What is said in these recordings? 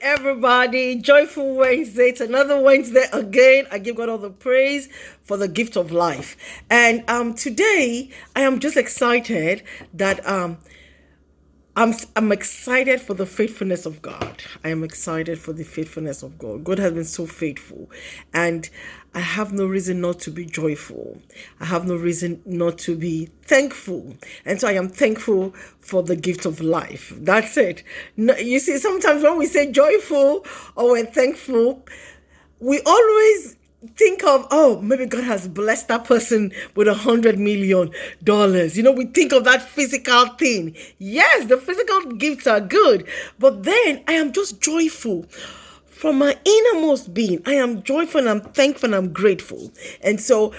everybody. Joyful Wednesday. It's another Wednesday again. I give God all the praise for the gift of life. And today I am just excited that I'm excited for the faithfulness of God. I am excited for the faithfulness of God. God has been so faithful, and I have no reason not to be joyful. I have no reason not to be thankful. And so I am thankful for the gift of life. That's it. No, you see, sometimes when we say joyful or we're thankful, we always think of, oh, maybe God has blessed that person with $100 million. We think of that physical thing. Yes, the physical gifts are good, but then I am just joyful from my innermost being. I am joyful and I'm thankful and I'm grateful. And so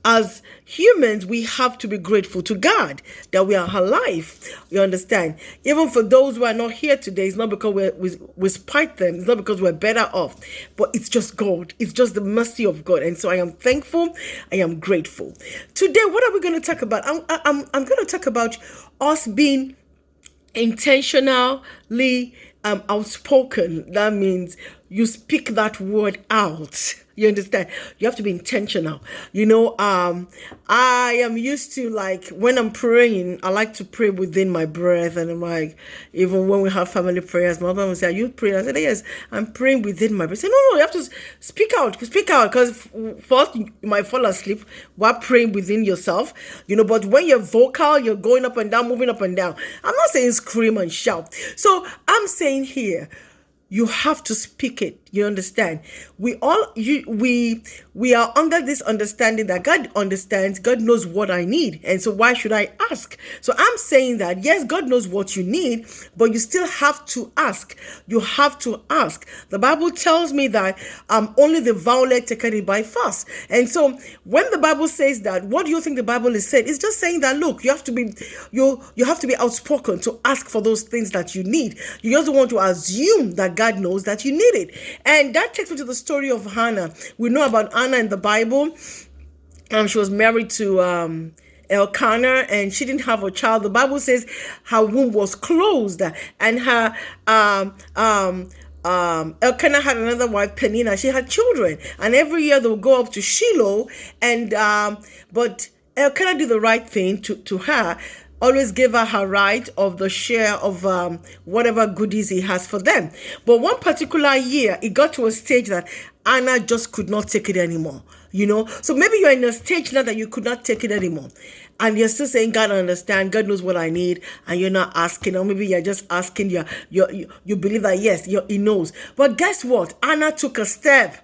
as humans, we have to be grateful to God that we are alive. You understand? Even for those who are not here today, it's not because we spite them. It's not because we're better off. But it's just God. It's just the mercy of God. And so I am thankful. I am grateful. Today, what are we going to talk about? I'm going to talk about us being intentionally outspoken. That means you speak that word out. You understand? You have to be intentional. I am used to, like, when I'm praying, I like to pray within my breath. And I'm like, even when we have family prayers, my mom will say, are you praying? I said, yes, I'm praying within my breath. I say, no, you have to speak out, because first you might fall asleep while praying within yourself, but when you're vocal, you're going up and down, moving up and down. I'm not saying scream and shout. So I'm saying here, you have to speak it. You understand? We are under this understanding that God understands, God knows what I need. And so why should I ask? So I'm saying that, yes, God knows what you need, but you still have to ask. You have to ask. The Bible tells me that only the violent take it by force. And so when the Bible says that, what do you think the Bible is saying? It's just saying that, look, you have to be outspoken to ask for those things that you need. You just don't want to assume that God knows that you need it. And that takes me to the story of Hannah. We know about Hannah in the Bible. She was married to Elkanah, and she didn't have a child. The Bible says her womb was closed, and her Elkanah had another wife, Peninnah. She had children, and every year they would go up to Shiloh, and but Elkanah did the right thing to her. Always give her right of the share of whatever goodies he has for them. But one particular year, it got to a stage that Anna just could not take it anymore. So maybe you're in a stage now that you could not take it anymore, and you're still saying, God understands, God knows what I need, and you're not asking, or maybe you're just asking. You believe that yes, He knows. But guess what? Anna took a step,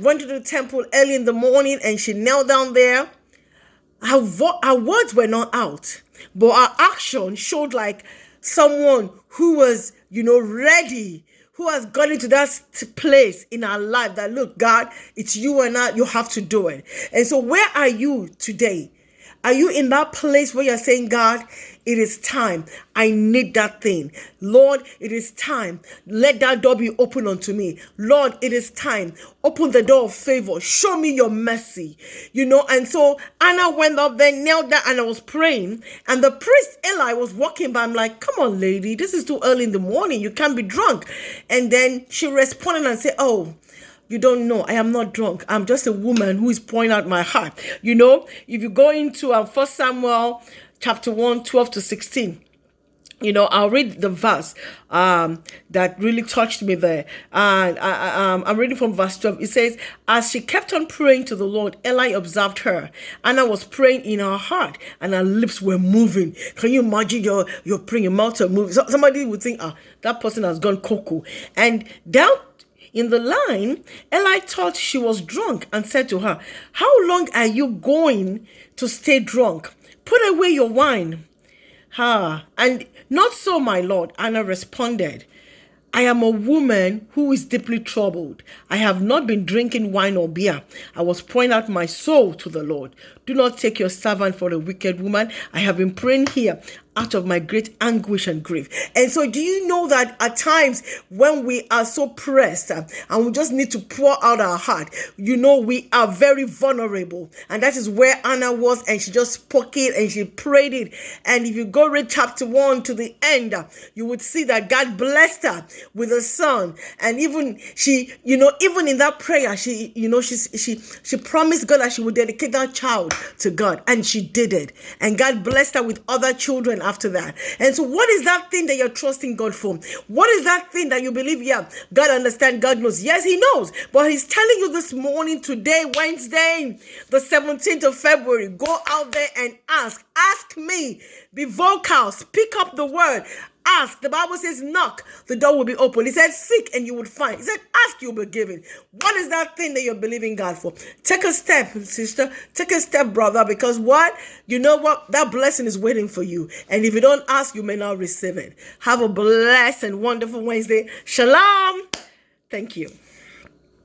went to the temple early in the morning, and she knelt down there. Her words were not out, but her action showed like someone who was, ready, who has gone into that place in her life that, look, God, it's you and I, you have to do it. And so where are you today? Are you in that place where you're saying, God, it is time. I need that thing. Lord, it is time. Let that door be open unto me. Lord, it is time. Open the door of favor. Show me your mercy. And so Anna went up there, knelt down, and I was praying. And the priest Eli was walking by. I'm like, come on, lady. This is too early in the morning. You can't be drunk. And then she responded and said, oh, you don't know, I am not drunk. I'm just a woman who is pouring out my heart. If you go into 1 Samuel chapter 1, 12 to 16, I'll read the verse that really touched me there. And I'm reading from verse 12. It says, as she kept on praying to the Lord, Eli observed her. Anna was praying in her heart, and her lips were moving. Can you imagine you're praying, your mouth are moving? Somebody would think, that person has gone cuckoo. And down in the line, Eli thought she was drunk and said to her, how long are you going to stay drunk? Put away your wine. And not so, my lord, Anna responded. I am a woman who is deeply troubled. I have not been drinking wine or beer. I was pouring out my soul to the Lord. Do not take your servant for a wicked woman. I have been praying here out of my great anguish and grief. And so do you know that at times when we are so pressed and we just need to pour out our heart, we are very vulnerable. And that is where Anna was, and she just spoke it and she prayed it. And if you go read chapter 1 to the end, you would see that God blessed her with a son. And even she, even in that prayer, she promised God that she would dedicate that child to God. And she did it. And God blessed her with other children after that. And so what is that thing that you're trusting God for? What is that thing that you believe, God understands, God knows? Yes, he knows. But he's telling you this morning, today, Wednesday, the 17th of February, go out there and ask. Ask me. Be vocal. Speak up the word. Ask. The Bible says knock, the door will be open. He said seek and you would find. He said ask, you'll be given. What is that thing that you're believing God for? Take a step, sister. Take a step, brother, because what? You know what? That blessing is waiting for you. And if you don't ask, you may not receive it. Have a blessed and wonderful Wednesday. Shalom. Thank you.